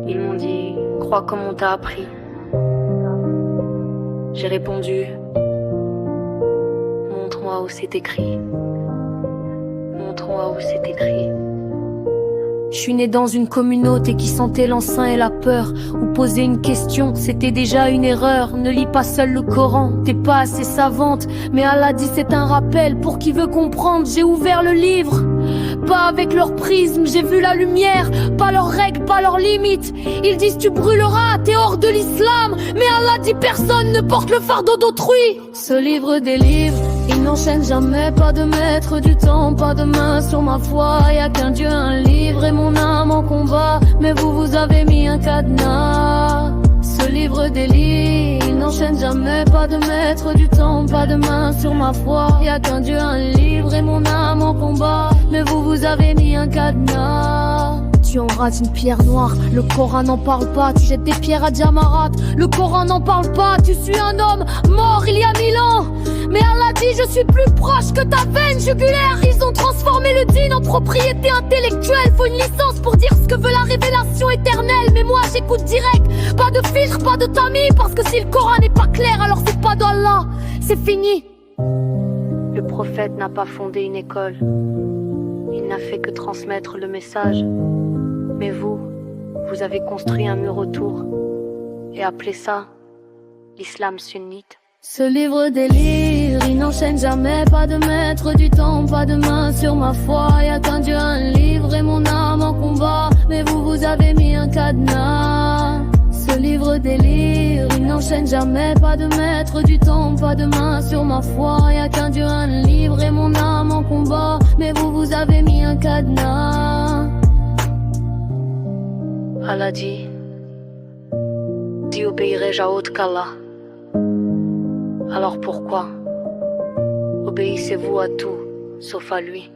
Ils m'ont dit, crois comme on t'a appris. J'ai répondu, montre-moi où c'est écrit. Montre-moi où c'est écrit. Je suis né dans une communauté qui sentait l'encens et la peur. Où poser une question, c'était déjà une erreur. Ne lis pas seul le Coran, t'es pas assez savante. Mais Allah dit c'est un rappel pour qui veut comprendre. J'ai ouvert le livre, pas avec leur prisme. J'ai vu la lumière, pas leurs règles, pas leurs limites. Ils disent tu brûleras, t'es hors de l'islam. Mais Allah dit personne ne porte le fardeau d'autrui. Ce livre des livres, il n'enchaîne jamais, pas de maître du temps, pas de main sur ma foi. Y'a qu'un Dieu, un livre et mon âme en combat. Mais vous avez mis un cadenas. Ce livre des livres, il n'enchaîne jamais, pas de maître du temps, pas de main sur ma foi. Y'a qu'un Dieu, un livre et mon âme en combat. Mais vous avez mis un cadenas. Tu embrasses une pierre noire, le Coran n'en parle pas. Tu jettes des pierres à Jamarat, le Coran n'en parle pas. Tu suis un homme mort il y a 1000 ans. Mais Allah dit je suis plus proche que ta veine jugulaire. Ils ont transformé le dîn en propriété intellectuelle. Faut une licence pour dire ce que veut la révélation éternelle. Mais moi j'écoute direct, pas de filtre, pas de tamis. Parce que si le Coran n'est pas clair, alors c'est pas d'Allah, c'est fini. Le prophète n'a pas fondé une école. Il n'a fait que transmettre le message. Mais vous avez construit un mur autour et appelé ça l'islam sunnite. Ce livre des livres, il n'enchaîne jamais, pas de maître du temps, pas de main sur ma foi. Y'a qu'un Dieu, un livre et mon âme en combat. Mais vous avez mis un cadenas. Ce livre des livres, il n'enchaîne jamais, pas de maître du temps, pas de main sur ma foi. Y'a qu'un Dieu, un livre et mon âme en combat. Mais vous avez mis un cadenas. Allah dit, obéirai-je à autre qu'Allah? Alors pourquoi obéissez-vous à tout, sauf à lui?